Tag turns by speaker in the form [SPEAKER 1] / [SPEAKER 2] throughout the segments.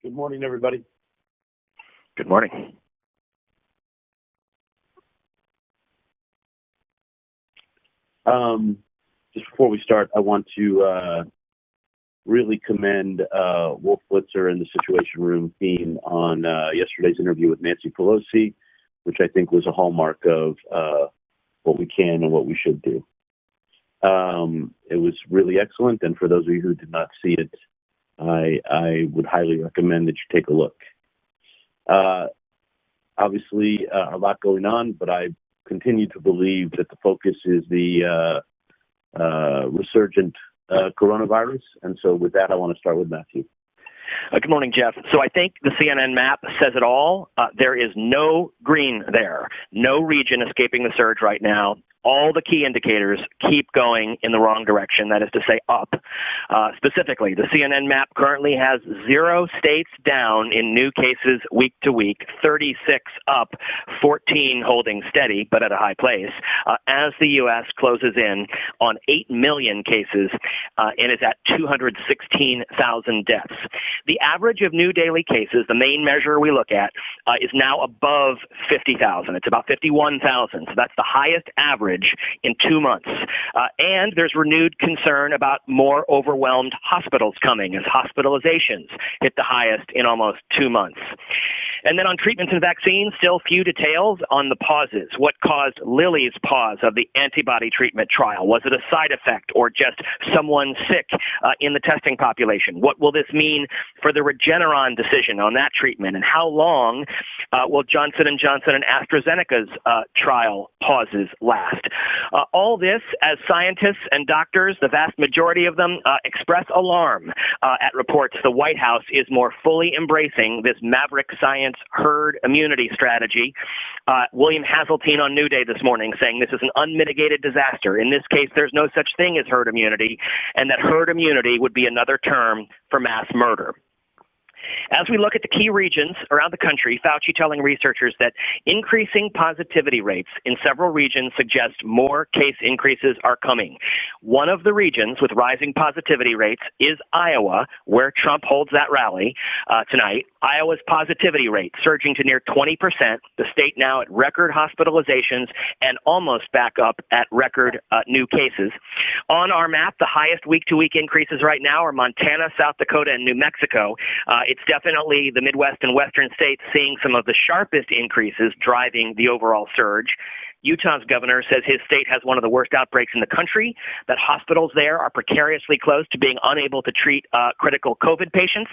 [SPEAKER 1] Good morning, everybody.
[SPEAKER 2] Good morning.
[SPEAKER 1] Just before we start, I want to really commend Wolf Blitzer and the Situation Room team on yesterday's interview with Nancy Pelosi, which I think was a hallmark of what we can and what we should do. It was really excellent, and for those of you who did not see it, I would highly recommend that you take a look. Obviously, a lot going on, but I continue to believe that the focus is the resurgent coronavirus. And so with that, I want to start with Matthew.
[SPEAKER 2] Good morning, Jeff. So I think the CNN map says it all. There is no green there, no region escaping the surge right now. All the key indicators keep going in the wrong direction, that is to say up. Specifically, the CNN map currently has 0 states down in new cases week to week, 36 up, 14 holding steady, but at a high place, as the U.S. closes in on 8 million cases and is at 216,000 deaths. The average of new daily cases, the main measure we look at, is now above 50,000. It's about 51,000. So that's the highest average in 2 months. And there's renewed concern about more overwhelmed hospitals coming as hospitalizations hit the highest in almost 2 months. And then on treatments and vaccines, still few details on the pauses. What caused Lilly's pause of the antibody treatment trial? Was it a side effect or just someone sick in the testing population? What will this mean for the Regeneron decision on that treatment? And how long will Johnson & Johnson and AstraZeneca's trial pauses last? All this, as scientists and doctors, the vast majority of them, express alarm at reports the White House is more fully embracing this maverick science herd immunity strategy. William Haseltine on New Day this morning saying this is an unmitigated disaster. In this case, there's no such thing as herd immunity, and that herd immunity would be another term for mass murder. As we look at the key regions around the country, Fauci telling researchers that increasing positivity rates in several regions suggest more case increases are coming. One of the regions with rising positivity rates is Iowa, where Trump holds that rally tonight. Iowa's positivity rate surging to near 20%, the state now at record hospitalizations and almost back up at record new cases. On our map, the highest week-to-week increases right now are Montana, South Dakota, and New Mexico. It's definitely the Midwest and Western states seeing some of the sharpest increases driving the overall surge. Utah's governor says his state has one of the worst outbreaks in the country, that hospitals there are precariously close to being unable to treat critical COVID patients.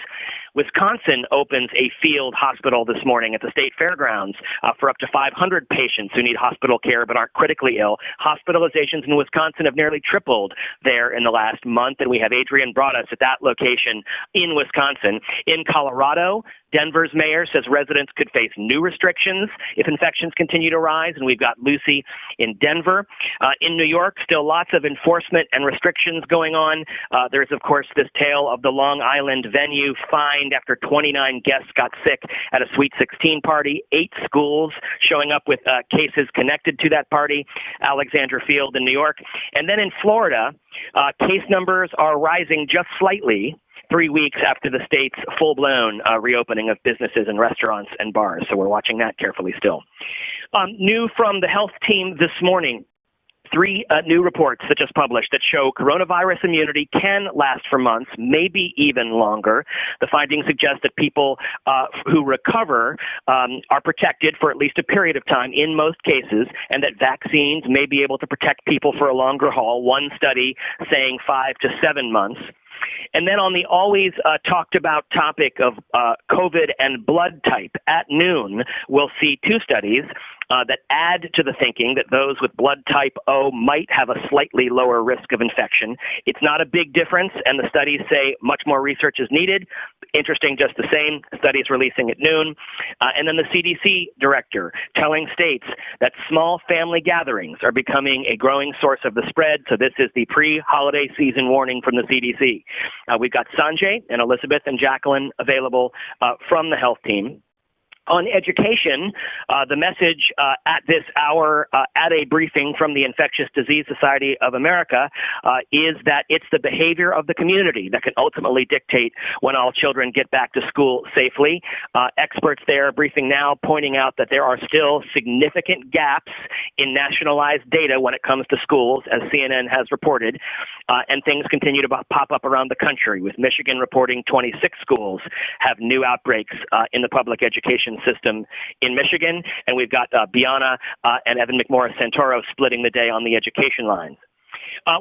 [SPEAKER 2] Wisconsin opens a field hospital this morning at the state fairgrounds for up to 500 patients who need hospital care but aren't critically ill. Hospitalizations in Wisconsin have nearly tripled there in the last month, and we have Adrian Broadus at that location in Wisconsin. In Colorado, Denver's mayor says residents could face new restrictions if infections continue to rise, and we've got Lucy in Denver. In New York, still lots of enforcement and restrictions going on. There's, of course, this tale of the Long Island venue fined after 29 guests got sick at a Sweet 16 party, 8 schools showing up with cases connected to that party, Alexander Field in New York. And then in Florida, case numbers are rising just slightly 3 weeks after the state's full-blown reopening of businesses and restaurants and bars. So we're watching that carefully still. New from the health team this morning. 3 new reports that just published that show coronavirus immunity can last for months, maybe even longer. The findings suggest that people who recover are protected for at least a period of time in most cases, and that vaccines may be able to protect people for a longer haul. One study saying 5 to 7 months. And then on the always talked about topic of COVID and blood type, at noon, we'll see 2 studies that add to the thinking that those with blood type O might have a slightly lower risk of infection. It's not a big difference, and the studies say much more research is needed. Interesting just the same. Studies releasing at noon. And then the CDC director telling states that small family gatherings are becoming a growing source of the spread. So this is the pre-holiday season warning from the CDC. We've got Sanjay and Elizabeth and Jacqueline available from the health team. On education, the message at this hour at a briefing from the Infectious Disease Society of America is that it's the behavior of the community that can ultimately dictate when all children get back to school safely. Experts there briefing now pointing out that there are still significant gaps in nationalized data when it comes to schools, as CNN has reported, and things continue to pop up around the country, with Michigan reporting 26 schools have new outbreaks in the public education system in Michigan, and we've got Biana and Evan McMorris-Santoro splitting the day on the education lines.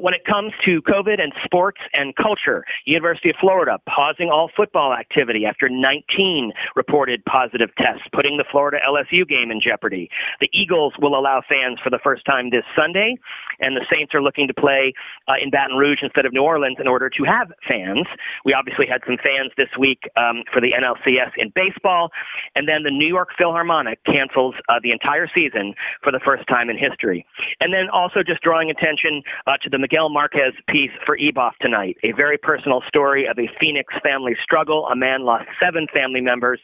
[SPEAKER 2] When it comes to COVID and sports and culture, University of Florida pausing all football activity after 19 reported positive tests, putting the Florida LSU game in jeopardy. The Eagles will allow fans for the first time this Sunday, and the Saints are looking to play in Baton Rouge instead of New Orleans in order to have fans. We obviously had some fans this week for the NLCS in baseball, and then the New York Philharmonic cancels the entire season for the first time in history. And then also just drawing attention to the Miguel Marquez piece for EBOF tonight, a very personal story of a Phoenix family struggle. A man lost 7 family members.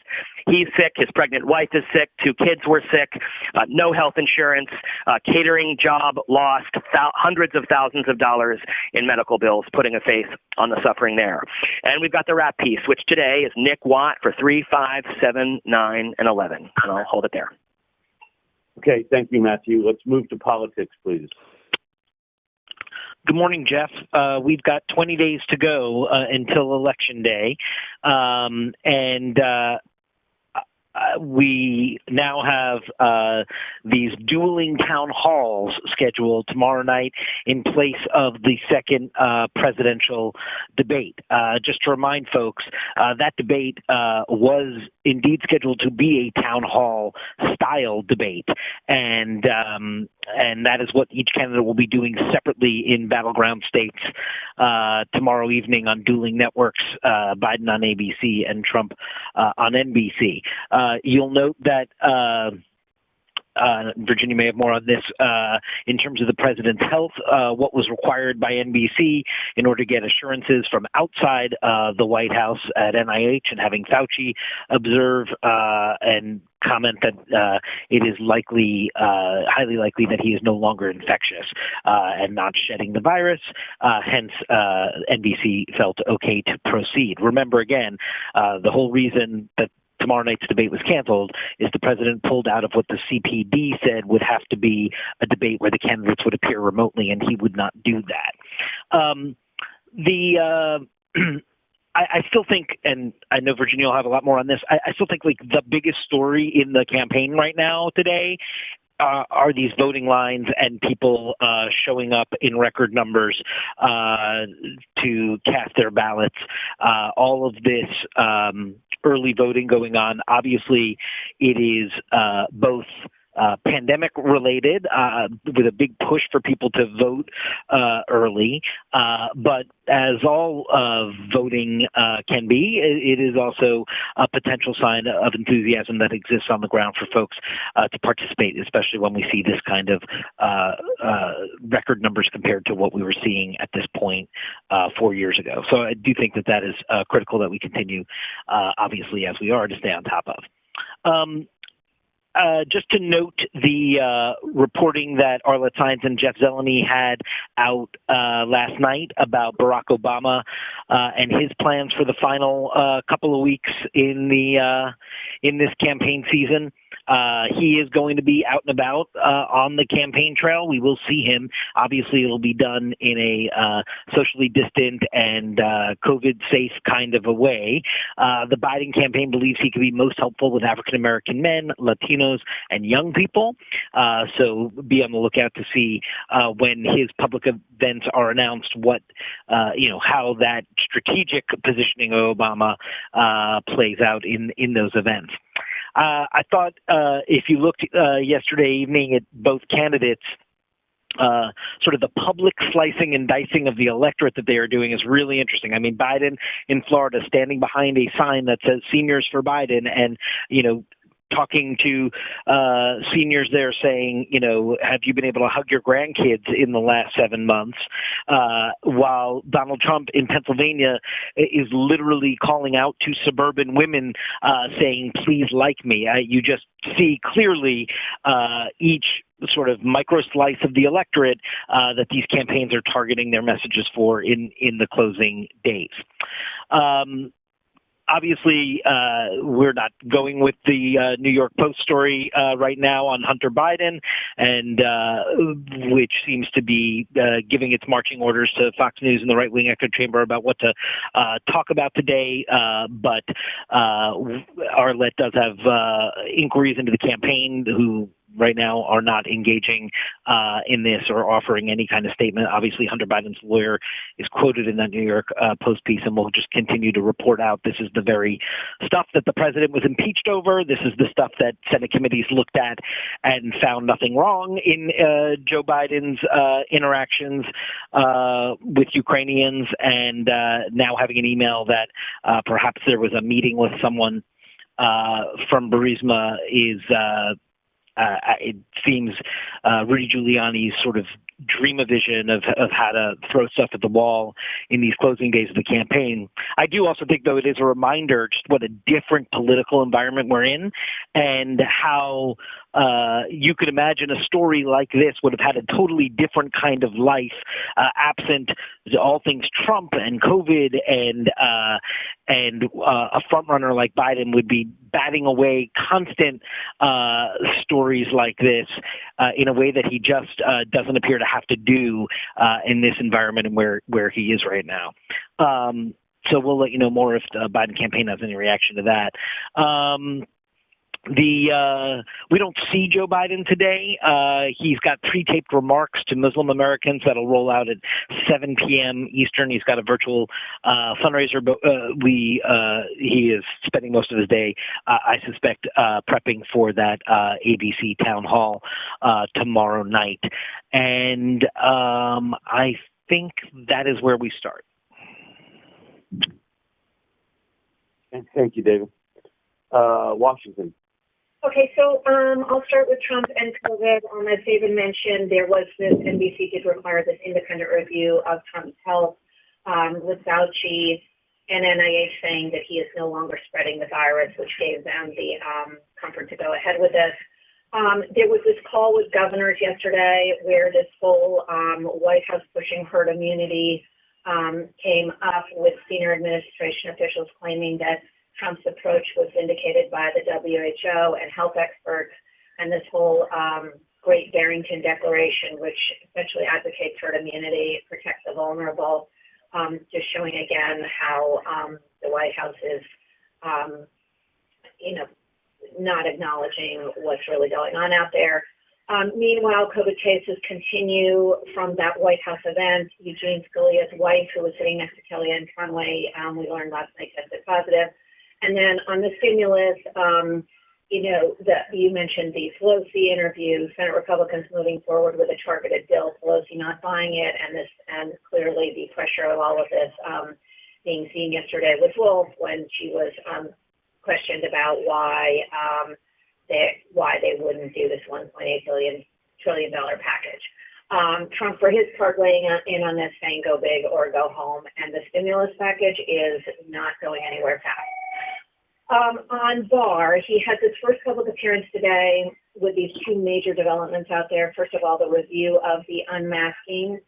[SPEAKER 2] He's sick. His pregnant wife is sick. 2 kids were sick. No health insurance. Catering job lost. Hundreds of thousands of dollars in medical bills, putting a face on the suffering there. And we've got the rap piece, which today is Nick Watt for 3, 5, 7, 9, and 11. And I'll hold it there.
[SPEAKER 1] Okay, thank you, Matthew. Let's move to politics, please.
[SPEAKER 3] Good morning, Jeff. We've got 20 days to go until Election Day, and we now have these dueling town halls scheduled tomorrow night in place of the second presidential debate. Just to remind folks, that debate was indeed scheduled to be a town hall style debate, and that is what each candidate will be doing separately in battleground states tomorrow evening on dueling networks, Biden on ABC and Trump on NBC. You'll note that Virginia may have more on this in terms of the president's health, what was required by NBC in order to get assurances from outside the White House at NIH, and having Fauci observe and comment that it is likely, highly likely, that he is no longer infectious and not shedding the virus. Hence, NBC felt okay to proceed. Remember, again, the whole reason that tomorrow night's debate was canceled is the president pulled out of what the CPD said would have to be a debate where the candidates would appear remotely, and he would not do that. I still think, and I know Virginia will have a lot more on this, I still think like the biggest story in the campaign right now today are these voting lines and people showing up in record numbers to cast their ballots. All of this early voting going on. Obviously, it is both pandemic related, with a big push for people to vote early. But as all voting can be, it is also a potential sign of enthusiasm that exists on the ground for folks to participate, especially when we see this kind of record numbers compared to what we were seeing at this point 4 years ago. So I do think that is critical that we continue, obviously, as we are, to stay on top of. Just to note the reporting that Arlette Saenz and Jeff Zeleny had out last night about Barack Obama and his plans for the final couple of weeks in this campaign season. He is going to be out and about on the campaign trail. We will see him. Obviously, it'll be done in a socially distant and COVID-safe kind of a way. The Biden campaign believes he could be most helpful with African-American men, Latinos, and young people. So be on the lookout to see when his public events are announced what, how that strategic positioning of Obama plays out in those events. I thought if you looked yesterday evening at both candidates, sort of the public slicing and dicing of the electorate that they are doing is really interesting. I mean, Biden in Florida standing behind a sign that says "Seniors for Biden," and talking to seniors there saying, have you been able to hug your grandkids in the last 7 months? While Donald Trump in Pennsylvania is literally calling out to suburban women saying, please like me. You just see clearly each sort of micro slice of the electorate that these campaigns are targeting their messages for in the closing days. Obviously, we're not going with the New York Post story right now on Hunter Biden, and which seems to be giving its marching orders to Fox News and the right-wing echo chamber about what to talk about today. But Arlette does have inquiries into the campaign who right now are not engaging in this or offering any kind of statement. Obviously, Hunter Biden's lawyer is quoted in that New York Post piece, and we'll just continue to report out. This is the very stuff that the president was impeached over. This is the stuff that Senate committees looked at and found nothing wrong in Joe Biden's interactions with Ukrainians, and now having an email that perhaps there was a meeting with someone from Burisma is it seems Rudy Giuliani's sort of dream-a-vision of how to throw stuff at the wall in these closing days of the campaign. I do also think, though, it is a reminder just what a different political environment we're in and how you could imagine a story like this would have had a totally different kind of life absent all things Trump and COVID, and a frontrunner like Biden would be batting away constant stories like this in a way that he just doesn't appear to have to do in this environment and where he is right now. So we'll let you know more if the Biden campaign has any reaction to that. We don't see Joe Biden today. He's got pre-taped remarks to Muslim Americans that'll roll out at 7 p.m. Eastern. He's got a virtual fundraiser, but he is spending most of his day, I suspect, prepping for that ABC town hall tomorrow night. And I think that is where we start.
[SPEAKER 1] Thank you, David. Washington.
[SPEAKER 4] Okay, so I'll start with Trump and COVID. As David mentioned, there was this, NBC did require this independent review of Trump's health with Fauci and NIH saying that he is no longer spreading the virus, which gave them the comfort to go ahead with this. There was this call with governors yesterday where this whole White House pushing herd immunity came up with senior administration officials claiming that Trump's approach was vindicated by the WHO and health experts, and this whole Great Barrington Declaration, which essentially advocates herd immunity, protects the vulnerable, just showing again how the White House is, not acknowledging what's really going on out there. Meanwhile, COVID cases continue from that White House event. Eugene Scalia's wife, who was sitting next to Kellyanne Conway, we learned last night, tested positive. And then on the stimulus, that you mentioned the Pelosi interview, Senate Republicans moving forward with a targeted bill, Pelosi not buying it, and clearly the pressure of all of this being seen yesterday with Wolf when she was questioned about why they wouldn't do this $1.8 trillion package. Trump, for his part, weighing in on this, saying go big or go home, and the stimulus package is not going anywhere fast. On Barr, he had his first public appearance today with these two major developments out there. First of all, the review of the unmasking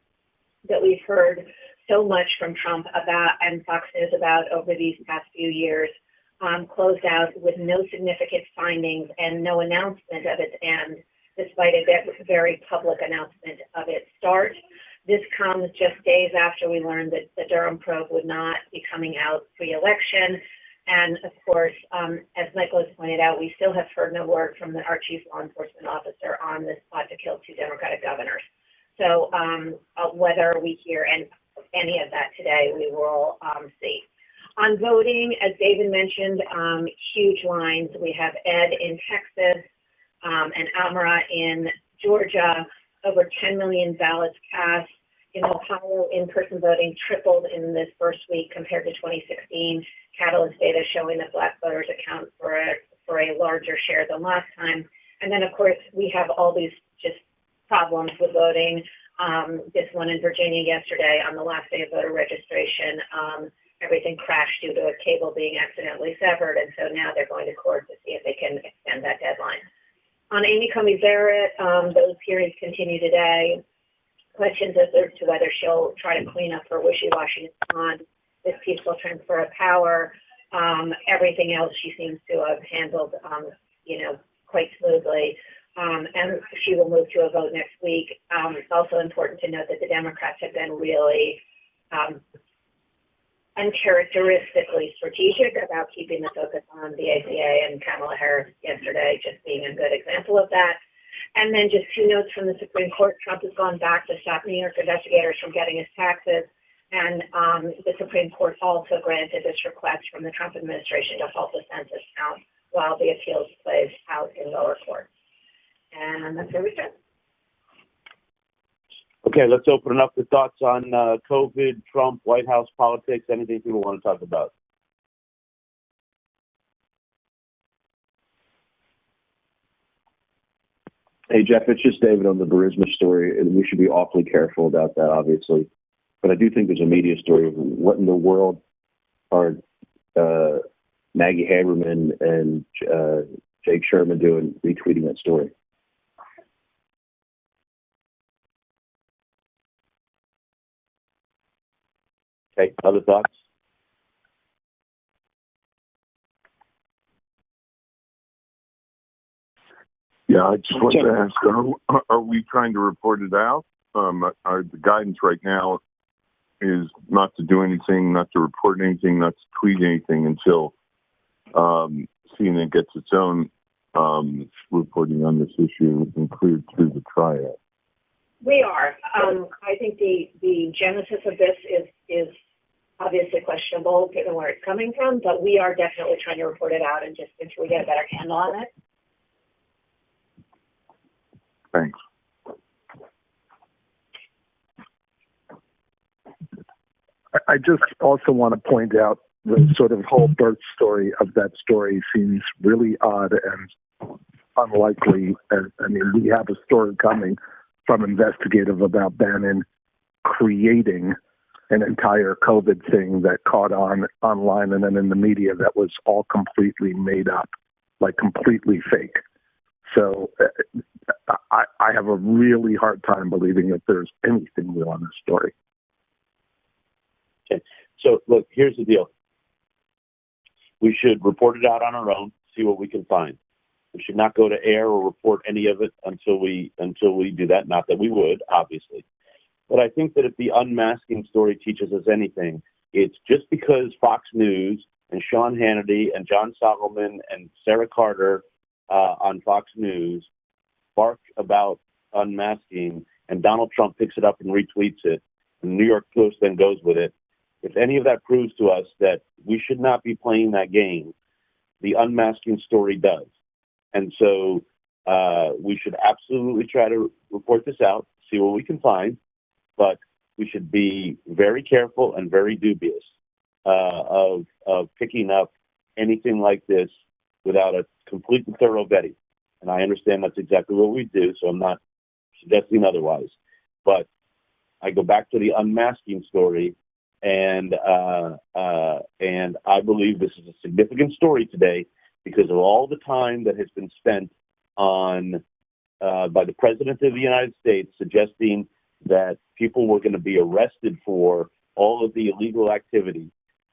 [SPEAKER 4] that we've heard so much from Trump about and Fox News about over these past few years, closed out with no significant findings and no announcement of its end, despite a very public announcement of its start. This comes just days after we learned that the Durham probe would not be coming out pre-election. And of course, as Michael has pointed out, we still have heard no word from our chief law enforcement officer on this plot to kill two Democratic governors. So whether we hear any of that today, we will see. On voting, as David mentioned, huge lines. We have Ed in Texas and Amara in Georgia, over 10 million ballots cast. In Ohio, in-person voting tripled in this first week compared to 2016. Catalyst data showing that Black voters account for for a larger share than last time. And then, of course, we have all these just problems with voting. This one in Virginia yesterday on the last day of voter registration, everything crashed due to a cable being accidentally severed, and so now they're going to court to see if they can extend that deadline. On Amy Coney Barrett, those hearings continue today. Questions as to whether she'll try to clean up her wishy-washy on this peaceful transfer of power. Everything else she seems to have handled, quite smoothly. And she will move to a vote next week. It's also important to note that the Democrats have been really uncharacteristically strategic about keeping the focus on the ACA, and Kamala Harris yesterday just being a good example of that. And then just two notes from the Supreme Court. Trump has gone back to stop New York investigators from getting his taxes. And the Supreme Court also granted this request from the Trump administration to halt the census count while the appeals plays out in lower courts. And that's where we stand.
[SPEAKER 1] Okay, let's open it up to thoughts on COVID, Trump, White House politics, anything people want to talk about.
[SPEAKER 5] Hey, Jeff, it's just David on the Burisma story, and we should be awfully careful about that, obviously. But I do think there's a media story of what in the world are Maggie Haberman and Jake Sherman doing retweeting that story.
[SPEAKER 1] Okay, other thoughts?
[SPEAKER 6] Yeah, I just wanted to ask, are we trying to report it out? The guidance right now is not to do anything, not to report anything, not to tweet anything until CNN gets its own reporting on this issue included through the triad.
[SPEAKER 4] We are. I think the genesis of this is obviously questionable given where it's coming from, but we are definitely trying to report it out and just until we get a better handle on it.
[SPEAKER 6] Thanks.
[SPEAKER 7] I just also want to point out the sort of whole birth story of that story seems really odd and unlikely. I mean, we have a story coming from Investigative about Bannon creating an entire COVID thing that caught on online and then in the media that was all completely made up, like completely fake. So I have a really hard time believing that there's anything real on this story.
[SPEAKER 1] Okay. So, look, here's the deal. We should report it out on our own, see what we can find. We should not go to air or report any of it until we do that. Not that we would, obviously. But I think that if the unmasking story teaches us anything, it's just because Fox News and Sean Hannity and John Solomon and Sarah Carter on Fox News bark about unmasking and Donald Trump picks it up and retweets it, and the New York Post then goes with it. If any of that proves to us that we should not be playing that game, the unmasking story does. And so we should absolutely try to report this out, see what we can find, but we should be very careful and very dubious of picking up anything like this without a complete and thorough vetting. And I understand that's exactly what we do, so I'm not suggesting otherwise. But I go back to the unmasking story, and I believe this is a significant story today because of all the time that has been spent on by the President of the United States suggesting that people were going to be arrested for all of the illegal activity,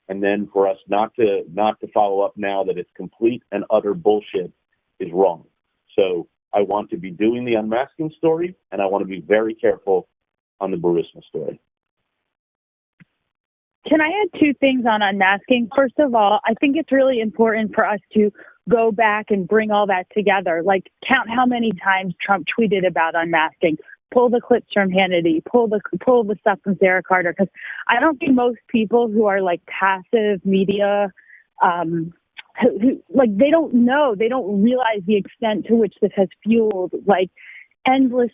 [SPEAKER 1] and then for us not to follow up now that it's complete and utter bullshit is wrong. So I want to be doing the unmasking story, and I want to be very careful on the Burisma story.
[SPEAKER 8] Can I add two things on unmasking? First of all, I think it's really important for us to go back and bring all that together. Like, count how many times Trump tweeted about unmasking. Pull the clips from Hannity. Pull the stuff from Sarah Carter. Because I don't think most people who are like passive media, who like they don't realize the extent to which this has fueled like endless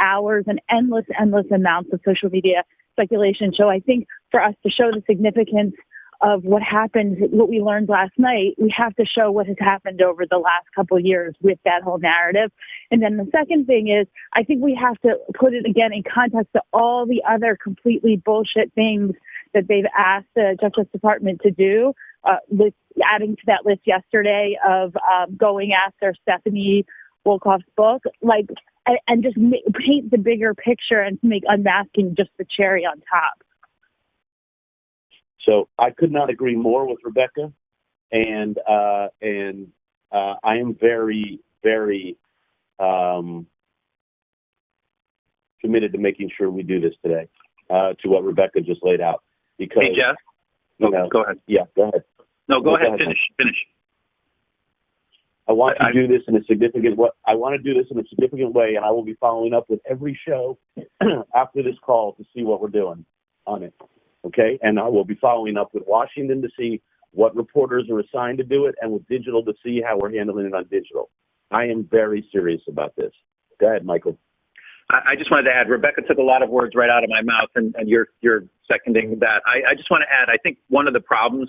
[SPEAKER 8] hours and endless amounts of social media speculation. So I think for us to show the significance of what happened, what we learned last night. We have to show what has happened over the last couple of years with that whole narrative. And then the second thing is, I think we have to put it again in context to all the other completely bullshit things that they've asked the Justice Department to do, with adding to that list yesterday of going after Stephanie Wolkoff's book, like, and just paint the bigger picture and make unmasking just the cherry on top.
[SPEAKER 1] So I could not agree more with Rebecca, and I am very, very committed to making sure we do this today, to what Rebecca just laid out. Because,
[SPEAKER 9] hey, Jeff. Go ahead.
[SPEAKER 1] Yeah, go ahead.
[SPEAKER 9] No, go ahead. Finish.
[SPEAKER 1] I want to do this in a significant way. I want to do this in a significant way, and I will be following up with every show after this call to see what we're doing on it. Okay? And I will be following up with Washington to see what reporters are assigned to do it, and with digital to see how we're handling it on digital. I am very serious about this. Go ahead, Michael.
[SPEAKER 9] I just wanted to add, Rebecca took a lot of words right out of my mouth, and you're seconding that. I just want to add, I think one of the problems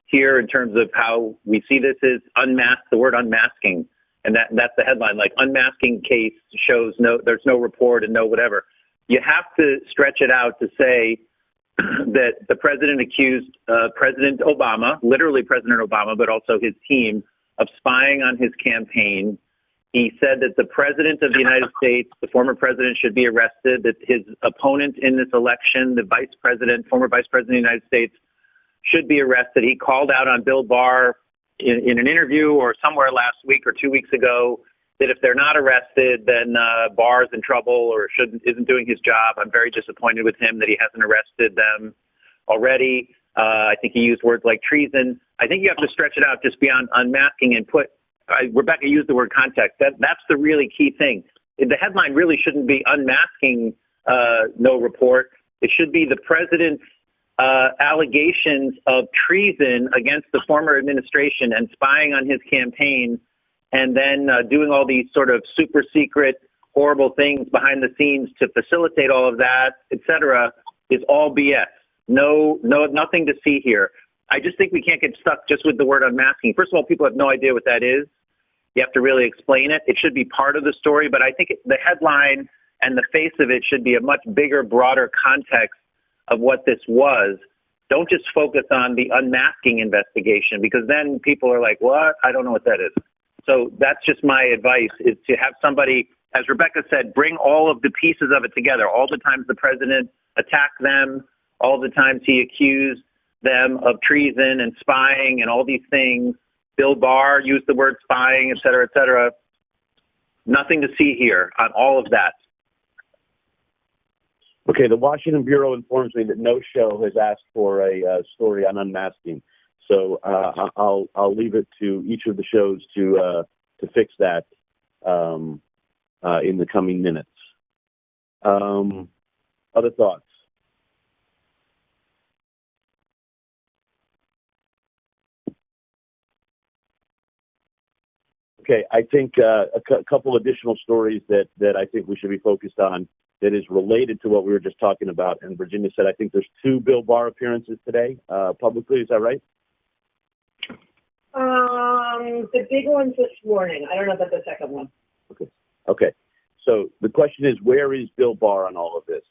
[SPEAKER 9] here in terms of how we see this is the word unmasking. And that's the headline, like unmasking case shows there's no report and no whatever. You have to stretch it out to say that the president accused President Obama, literally President Obama, but also his team, of spying on his campaign. He said that the president of the United States, the former president, should be arrested, that his opponent in this election, the former vice president of the United States, should be arrested. He called out on Bill Barr in an interview or somewhere last week or 2 weeks ago that if they're not arrested, then Barr's in trouble or isn't doing his job. I'm very disappointed with him that he hasn't arrested them already. I think he used words like treason. I think you have to stretch it out just beyond unmasking and Rebecca used the word context. That's the really key thing. The headline really shouldn't be unmasking no report. It should be the president's allegations of treason against the former administration and spying on his campaign, and then doing all these sort of super secret, horrible things behind the scenes to facilitate all of that, et cetera, is all BS. No, nothing to see here. I just think we can't get stuck just with the word unmasking. First of all, people have no idea what that is. You have to really explain it. It should be part of the story, but I think the headline and the face of it should be a much bigger, broader context of what this was. Don't just focus on the unmasking investigation, because then people are like, what? I don't know what that is. So that's just my advice, is to have somebody, as Rebecca said, bring all of the pieces of it together. All the times the president attacked them, all the times he accused them of treason and spying and all these things. Bill Barr used the word spying, et cetera, et cetera. Nothing to see here on all of that.
[SPEAKER 1] Okay, the Washington Bureau informs me that no show has asked for a story on unmasking, so I'll leave it to each of the shows to fix that in the coming minutes. Other thoughts? Okay, I think a couple additional stories that I think we should be focused on that is related to what we were just talking about. And Virginia said, I think there's 2 Bill Barr appearances today publicly. Is that right?
[SPEAKER 4] The big one's this morning. I don't know about the second one.
[SPEAKER 1] Okay. So the question is, where is Bill Barr on all of this?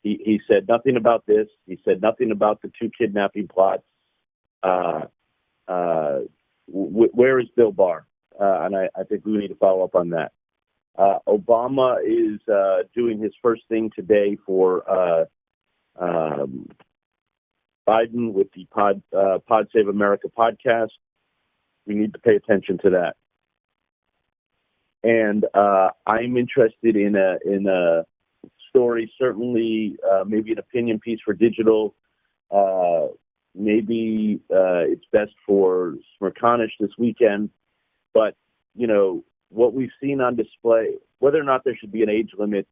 [SPEAKER 1] He said nothing about this. He said nothing about the 2 kidnapping plots. Where is Bill Barr? And I think we need to follow up on that. Obama is doing his first thing today for Biden with the Pod Save America podcast. We need to pay attention to that. And I'm interested in a story, certainly maybe an opinion piece for digital. Maybe it's best for Smirkanish this weekend. But, you know, what we've seen on display, whether or not there should be an age limit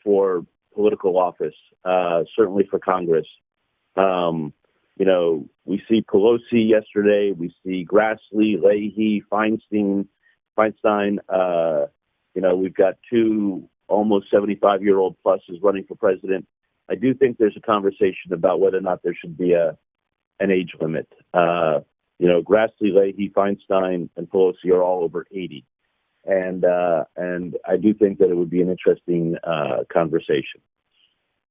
[SPEAKER 1] for political office, certainly for Congress. You know, we see Pelosi yesterday, we see Grassley, Leahy, Feinstein. You know, we've got 2 almost 75-year-old pluses running for president. I do think there's a conversation about whether or not there should be an age limit. Grassley, Leahy, Feinstein, and Pelosi are all over 80. And I do think that it would be an interesting conversation.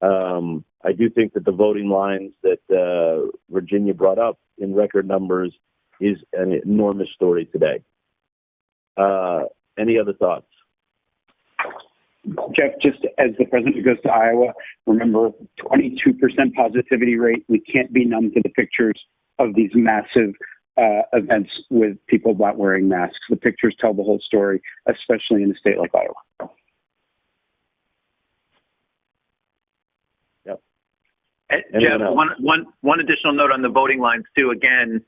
[SPEAKER 1] I do think that the voting lines that Virginia brought up in record numbers is an enormous story today. Any other thoughts?
[SPEAKER 10] Jeff, just as the president goes to Iowa, remember 22% positivity rate. We can't be numb to the pictures of these massive events with people not wearing masks. The pictures tell the whole story, especially in a state like Iowa.
[SPEAKER 1] Yep.
[SPEAKER 9] Jeff, one additional note on the voting lines too. Again,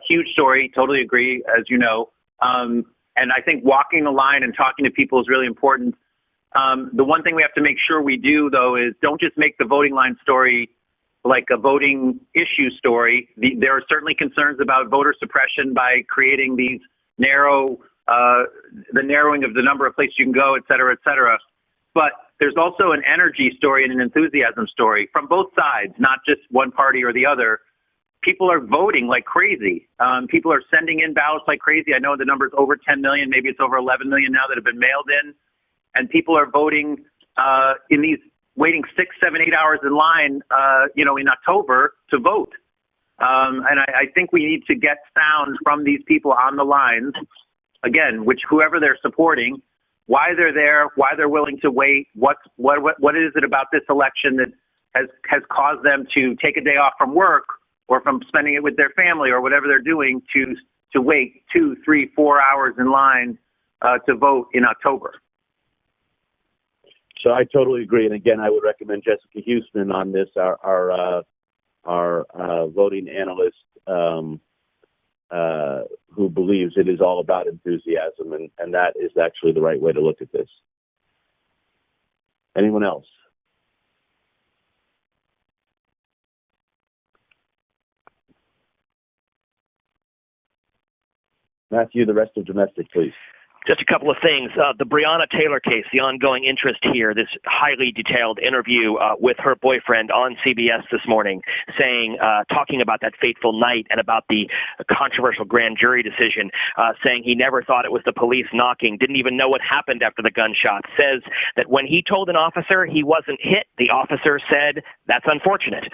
[SPEAKER 9] huge story. Totally agree, as you know. And I think walking the line and talking to people is really important. The one thing we have to make sure we do, though, is don't just make the voting line story like a voting issue story. There are certainly concerns about voter suppression by creating these the narrowing of the number of places you can go, et cetera, et cetera. But there's also an energy story and an enthusiasm story from both sides, not just one party or the other. People are voting like crazy. People are sending in ballots like crazy. I know the number's over 10 million, maybe it's over 11 million now that have been mailed in. And people are voting in these, waiting 6, 7, 8 hours in line, in October to vote. And I think we need to get sound from these people on the lines, again, whoever they're supporting, why they're there, why they're willing to wait, what is it about this election that has caused them to take a day off from work or from spending it with their family or whatever they're doing to wait 2, 3, 4 hours in line to vote in October.
[SPEAKER 1] So I totally agree. And again, I would recommend Jessica Houston on this, our voting analyst who believes it is all about enthusiasm. And that is actually the right way to look at this. Anyone else? Matthew, the rest of domestic, please.
[SPEAKER 2] Just a couple of things. The Breonna Taylor case, the ongoing interest here, this highly detailed interview with her boyfriend on CBS this morning, talking about that fateful night and about the controversial grand jury decision, saying he never thought it was the police knocking, didn't even know what happened after the gunshot, says that when he told an officer he wasn't hit, the officer said, that's unfortunate,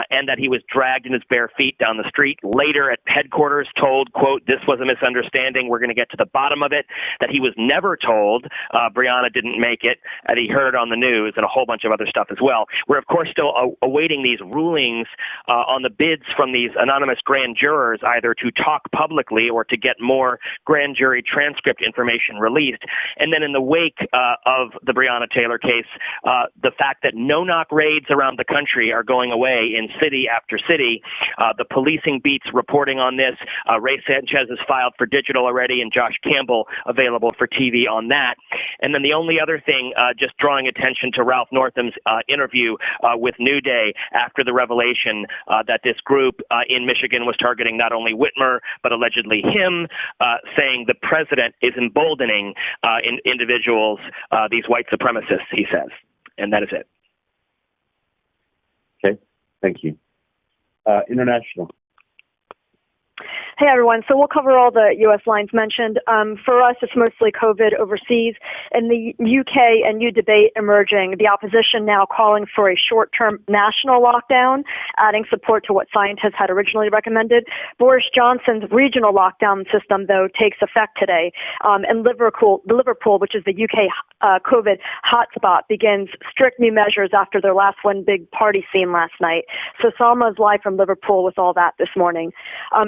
[SPEAKER 2] and that he was dragged in his bare feet down the street. Later at headquarters told, quote, this was a misunderstanding, we're going to get to the bottom of it, that he was never told Breonna didn't make it, and he heard on the news and a whole bunch of other stuff as well. We're, of course, still awaiting these rulings on the bids from these anonymous grand jurors, either to talk publicly or to get more grand jury transcript information released. And then in the wake of the Breonna Taylor case, the fact that no-knock raids around the country are going away in city after city. The policing beats reporting on this. Ray Sanchez has filed for digital already, and Josh Campbell available for TV on that. And then the only other thing, just drawing attention to Ralph Northam's interview with New Day after the revelation that this group in Michigan was targeting not only Whitmer, but allegedly him, saying the president is emboldening individuals, these white supremacists, he says. And that is it.
[SPEAKER 1] Okay, thank you. International.
[SPEAKER 11] Hey, everyone. So we'll cover all the U.S. lines mentioned. For us, it's mostly COVID overseas. In the UK, a new debate emerging, the opposition now calling for a short-term national lockdown, adding support to what scientists had originally recommended. Boris Johnson's regional lockdown system, though, takes effect today. And Liverpool, which is the UK COVID hotspot, begins strict new measures after their last one big party scene last night. So Salma's live from Liverpool with all that this morning.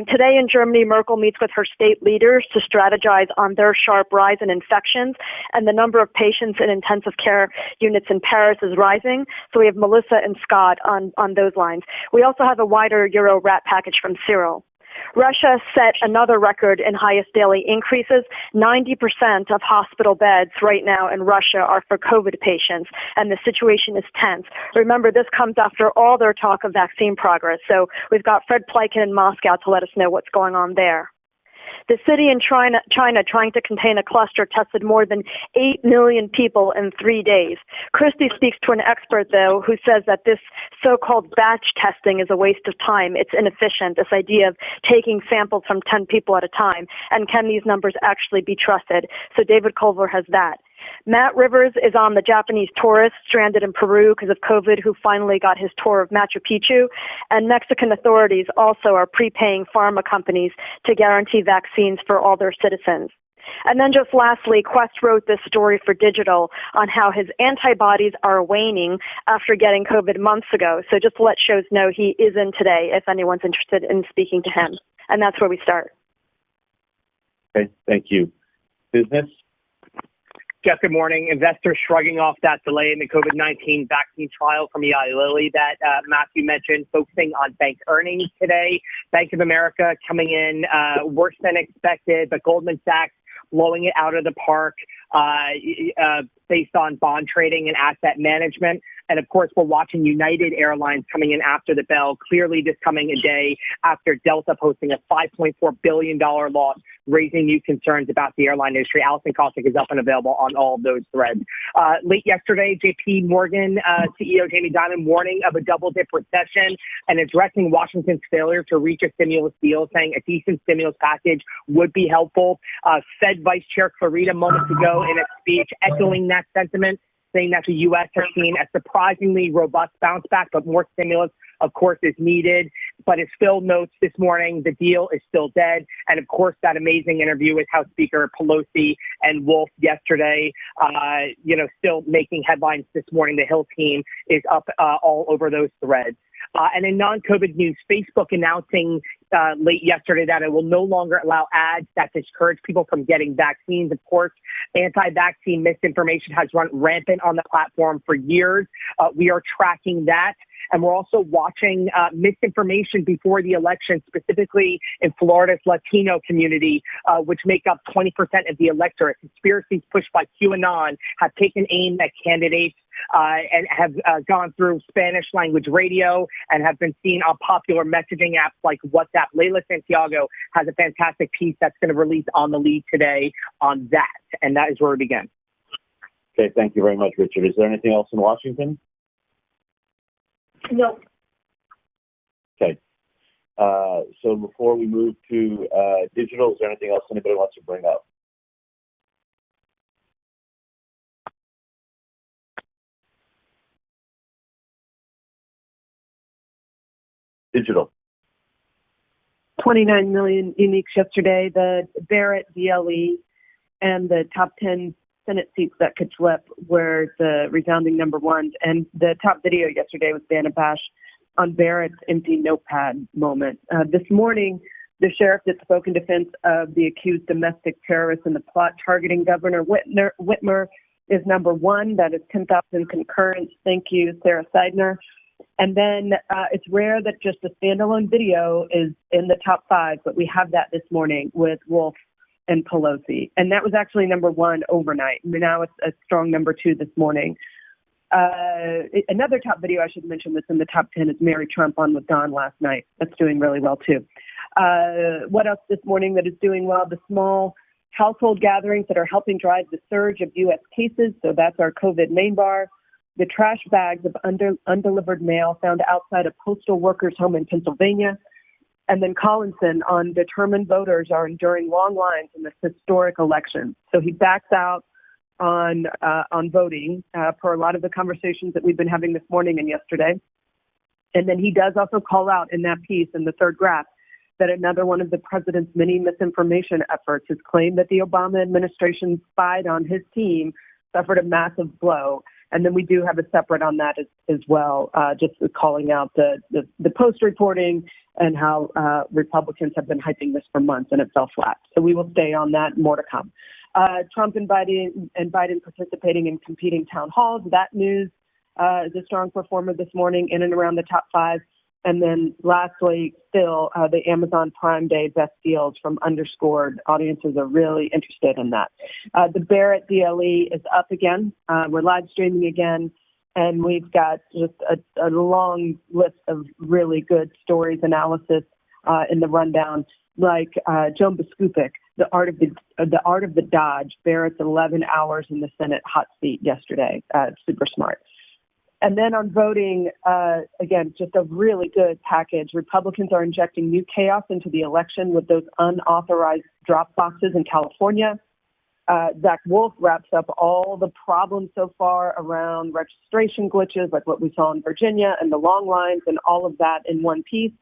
[SPEAKER 11] Today in Germany, Merkel meets with her state leaders to strategize on their sharp rise in infections, and the number of patients in intensive care units in Paris is rising. So we have Melissa and Scott on those lines. We also have a wider Euro rat package from Cyril. Russia set another record in highest daily increases. 90% of hospital beds right now in Russia are for COVID patients, and the situation is tense. Remember, this comes after all their talk of vaccine progress. So we've got Fred Pleiken in Moscow to let us know what's going on there. The city in China trying to contain a cluster tested more than 8 million people in 3 days. Christie speaks to an expert, though, who says that this so-called batch testing is a waste of time. It's inefficient, this idea of taking samples from 10 people at a time. And can these numbers actually be trusted? So David Culver has that. Matt Rivers is on the Japanese tourist stranded in Peru because of COVID who finally got his tour of Machu Picchu. And Mexican authorities also are prepaying pharma companies to guarantee vaccines for all their citizens. And then just lastly, Quest wrote this story for Digital on how his antibodies are waning after getting COVID months ago. So just to let shows know he is in today if anyone's interested in speaking to him. And that's where we start.
[SPEAKER 1] Okay, thank you. Business?
[SPEAKER 12] Jeff, good morning. Investors shrugging off that delay in the COVID-19 vaccine trial from Eli Lilly that Matthew mentioned, focusing on bank earnings today. Bank of America coming in worse than expected, but Goldman Sachs blowing it out of the park based on bond trading and asset management. And of course, we're watching United Airlines coming in after the bell, clearly this coming a day after Delta posting a $5.4 billion loss, raising new concerns about the airline industry. Allison Kosik is up and available on all of those threads. Late yesterday, JP Morgan CEO Jamie Dimon warning of a double-dip recession and addressing Washington's failure to reach a stimulus deal, saying a decent stimulus package would be helpful. Fed Vice Chair Clarita moments ago in a speech echoing that sentiment, saying that the U.S. has seen a surprisingly robust bounce back, but more stimulus, of course, is needed. But as Phil notes this morning, the deal is still dead. And of course, that amazing interview with House Speaker Pelosi and Wolf yesterday, still making headlines this morning. The Hill team is up all over those threads. And in non-COVID news, Facebook announcing late yesterday that it will no longer allow ads that discourage people from getting vaccines. Of course, anti-vaccine misinformation has run rampant on the platform for years. We are tracking that. And we're also watching misinformation before the election, specifically in Florida's Latino community, which make up 20% of the electorate. Conspiracies pushed by QAnon have taken aim at candidates and have gone through Spanish language radio and have been seen on popular messaging apps like WhatsApp. Leila Santiago has a fantastic piece that's going to release on the lead today on that. And that is where we begin.
[SPEAKER 1] Okay, thank you very much, Richard. Is there anything else in Washington?
[SPEAKER 4] No.
[SPEAKER 1] Okay. So before we move to digital, is there anything else anybody wants to bring up? Digital.
[SPEAKER 13] 29 million uniques yesterday. The Barrett DLE and the top 10 Senate seats that could flip were the resounding number ones. And the top video yesterday was Dana Bash on Barrett's empty notepad moment. This morning, the sheriff that spoke in defense of the accused domestic terrorists in the plot targeting Governor Whitmer is number one. That is 10,000 concurrents. Thank you, Sarah Seidner. And then it's rare that just a standalone video is in the top five, but we have that this morning with Wolf and Pelosi. And that was actually number one overnight. Now it's a strong number two this morning. Another top video I should mention that's in the top 10 is Mary Trump on with Don last night. That's doing really well too. What else this morning that is doing well? The small household gatherings that are helping drive the surge of U.S. cases. So that's our COVID main bar. The trash bags of undelivered mail found outside a postal worker's home in Pennsylvania. And then Collinson on determined voters are enduring long lines in this historic election. So he backs out on voting per a lot of the conversations that we've been having this morning and yesterday. And then he does also call out in that piece in the third graph that another one of the president's many misinformation efforts is claimed that the Obama administration spied on his team suffered a massive blow. And then we do have a separate on that as well, just calling out the post reporting and how Republicans have been hyping this for months and it fell flat. So we will stay on that, more to come. Trump and Biden participating in competing town halls. That news is a strong performer this morning in and around the top five. And then lastly, still the Amazon Prime Day best deals from Underscored. Audiences are really interested in that. The Barrett DLE is up again. We're live streaming again. And we've got just a long list of really good stories, analysis in the rundown, like Joan Biskupik, the art of the Dodge, Barrett's 11 hours in the Senate hot seat yesterday. Super smart. And then on voting, again, just a really good package. Republicans are injecting new chaos into the election with those unauthorized drop boxes in California. Zach Wolf wraps up all the problems so far around registration glitches, like what we saw in Virginia, and the long lines and all of that in one piece.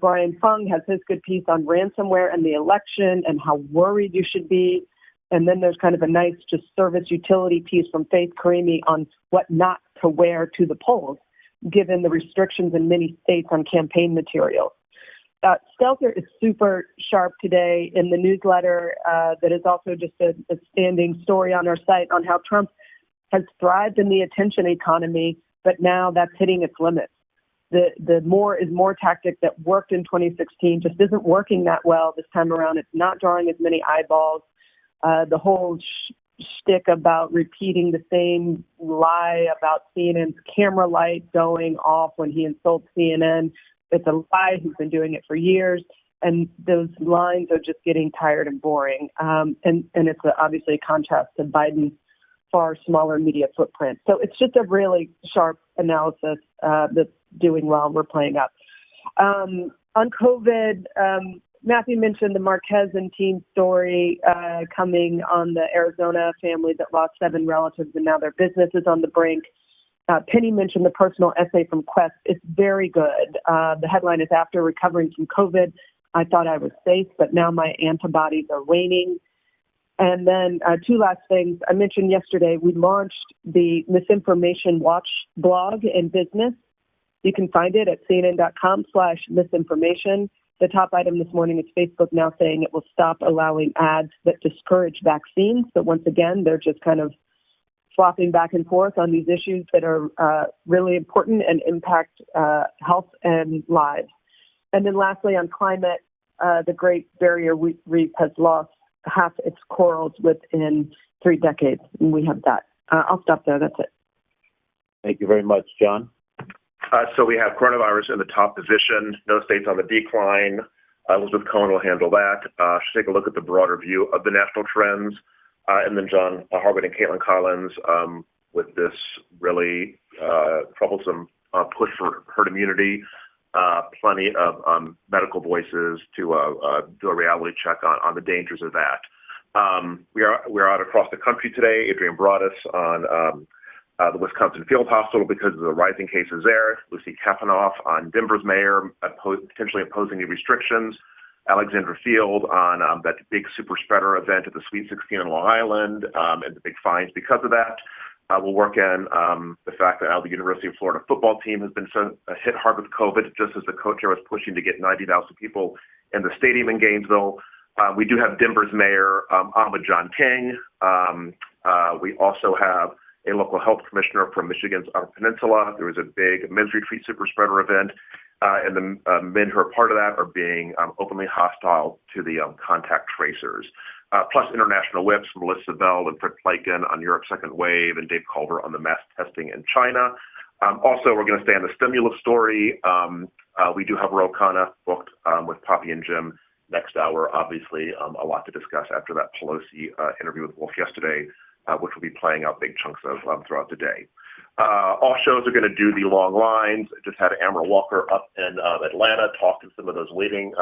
[SPEAKER 13] Brian Fung has his good piece on ransomware and the election and how worried you should be. And then there's kind of a nice just service utility piece from Faith Karimi on what not to wear to the polls, given the restrictions in many states on campaign materials. Stelter is super sharp today in the newsletter that is also just a standing story on our site on how Trump has thrived in the attention economy, but now that's hitting its limits. The more is more tactic that worked in 2016 just isn't working that well this time around. It's not drawing as many eyeballs. The whole shtick about repeating the same lie about CNN's camera light going off when he insults CNN, it's a lie. He's been doing it for years. And those lines are just getting tired and boring. And it's obviously a contrast to Biden's far smaller media footprint. So it's just a really sharp analysis that's doing well. We're playing up. On COVID, Matthew mentioned the Marquez and team story coming on the Arizona family that lost 7 relatives and now their business is on the brink. Penny mentioned the personal essay from Quest. It's very good. The headline is, "After recovering from COVID, I thought I was safe, but now my antibodies are waning." And then 2 last things. I mentioned yesterday we launched the Misinformation Watch blog in business. You can find it at cnn.com/misinformation. The top item this morning is Facebook now saying it will stop allowing ads that discourage vaccines. But once again, they're just kind of swapping back and forth on these issues that are really important and impact health and lives. And then lastly, on climate, the Great Barrier Reef has lost half its corals within 3 decades, and we have that. I'll stop there. That's it.
[SPEAKER 1] Thank you very much, John.
[SPEAKER 14] So we have coronavirus in the top position, no states on the decline. Elizabeth Cohen will handle that. She'll take a look at the broader view of the national trends. And then John Harwood and Caitlin Collins with this really troublesome push for herd immunity. Plenty of medical voices to do a reality check on the dangers of that. We're out across the country today. Adrian brought us on the Wisconsin Field Hospital because of the rising cases there. Lucy Kaffenoff on Denver's mayor potentially imposing new restrictions. Alexandra Field on that big super spreader event at the Sweet 16 in Long Island and the big fines because of that. We'll work in the fact that now the University of Florida football team has been hit hard with COVID, just as the coach there was pushing to get 90,000 people in the stadium in Gainesville. We do have Denver's mayor, Ahmed John King. We also have a local health commissioner from Michigan's Upper Peninsula. There was a big men's retreat super spreader event, and the men who are part of that are being openly hostile to the contact tracers. Plus international whips, Melissa Bell and Fred Pleitgen on Europe's second wave, and Dave Culver on the mass testing in China. Also, we're going to stay on the stimulus story. We do have Ro Khanna booked with Poppy and Jim next hour. Obviously, a lot to discuss after that Pelosi interview with Wolf yesterday, which will be playing out big chunks of throughout the day. All shows are going to do the long lines. Just had Amara Walker up in Atlanta talking to some of those waiting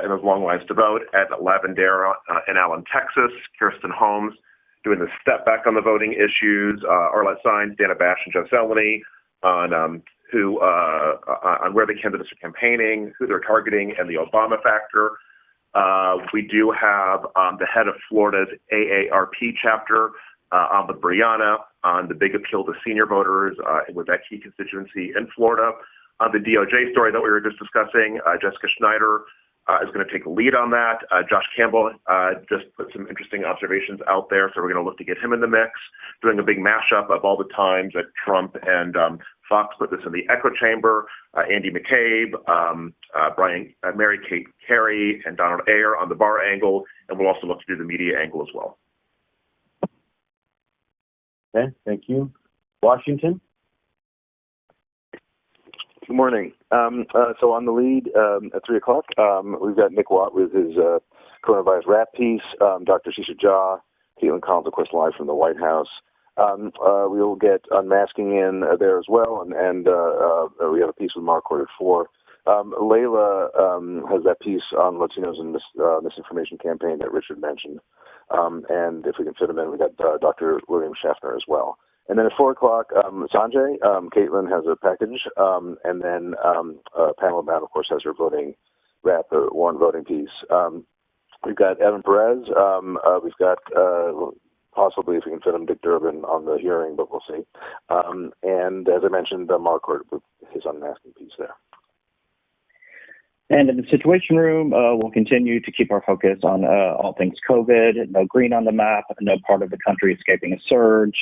[SPEAKER 14] in those long lines to vote. At Lavendera in Allen, Texas, Kirsten Holmes doing the step back on the voting issues. Arlette Saenz, Dana Bash, and Joe Seleny on where the candidates are campaigning, who they're targeting, and the Obama factor. We do have the head of Florida's AARP chapter, Ahmed Brianna, on the big appeal to senior voters with that key constituency in Florida. On the DOJ story that we were just discussing, Jessica Schneider is going to take the lead on that. Josh Campbell just put some interesting observations out there, so we're going to look to get him in the mix, doing a big mashup of all the times that Trump and Fox put this in the echo chamber. Andy McCabe, Mary Kate Carey, and Donald Ayer on the bar angle, and we'll also look to do the media angle as well.
[SPEAKER 1] Okay, thank you. Washington?
[SPEAKER 15] Good morning. So on the lead at 3 o'clock, we've got Nick Watt with his coronavirus rap piece, Dr. Shisha Jha, Caitlin Collins, of course, live from the White House. We will get unmasking in there as well, and we have a piece with Mark Court at 4. Layla has that piece on Latinos and misinformation campaign that Richard mentioned. And if we can fit him in, we got Dr. William Schaffner as well. And then at 4 o'clock, Sanjay, Caitlin has a package, and then Pamela Brown, of course, has her voting rap, one voting piece. We've got Evan Perez. We've got possibly, if we can fit him, Dick Durbin on the hearing, but we'll see. And as I mentioned, Mark Court with his unmasking piece there.
[SPEAKER 16] And in the Situation Room, we'll continue to keep our focus on all things COVID, no green on the map, no part of the country escaping a surge,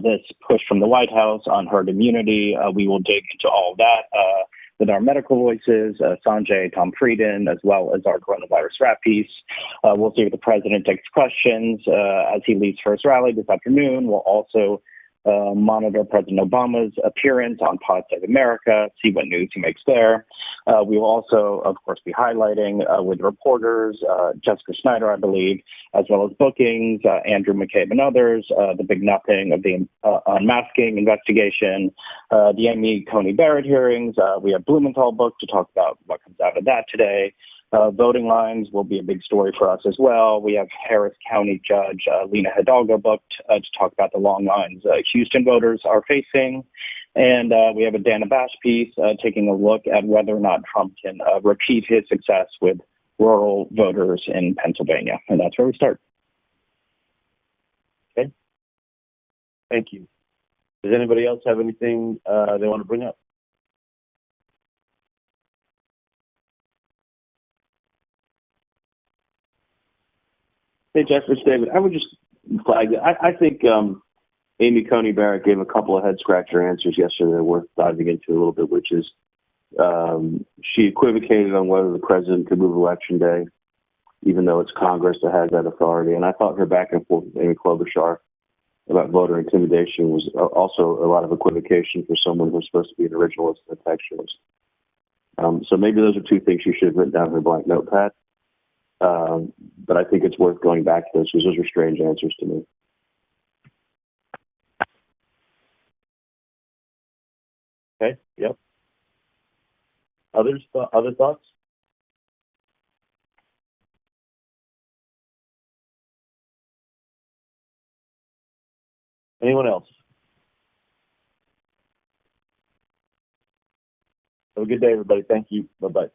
[SPEAKER 16] this push from the White House on herd immunity. We will dig into all of that with our medical voices, Sanjay, Tom Frieden, as well as our coronavirus rap piece. We'll see if the president takes questions as he leads first rally this afternoon. We'll also monitor President Obama's appearance on Pod Save America, see what news he makes there. We will also, of course, be highlighting with reporters, Jessica Schneider, I believe, as well as bookings, Andrew McCabe and others, the big nothing of the unmasking investigation, the Amy Coney Barrett hearings. We have Blumenthal booked to talk about what comes out of that today. Voting lines will be a big story for us as well. We have Harris County Judge Lena Hidalgo booked to talk about the long lines Houston voters are facing. And we have a Dana Bash piece taking a look at whether or not Trump can repeat his success with rural voters in Pennsylvania. And that's where we start.
[SPEAKER 1] Okay. Thank you. Does anybody else have anything they want to bring up? Hey, Jeff, it's David. I would just flag that. I think Amy Coney Barrett gave a couple of head-scratcher answers yesterday worth diving into a little bit, which is she equivocated on whether the president could move Election Day, even though it's Congress that has that authority. And I thought her back and forth with Amy Klobuchar about voter intimidation was also a lot of equivocation for someone who's supposed to be an originalist and a textualist. So maybe those are two things she should have written down in her blank notepad. But I think it's worth going back to those because those are strange answers to me. Okay. Yep. Other thoughts? Anyone else? Have a good day, everybody. Thank you. Bye-bye.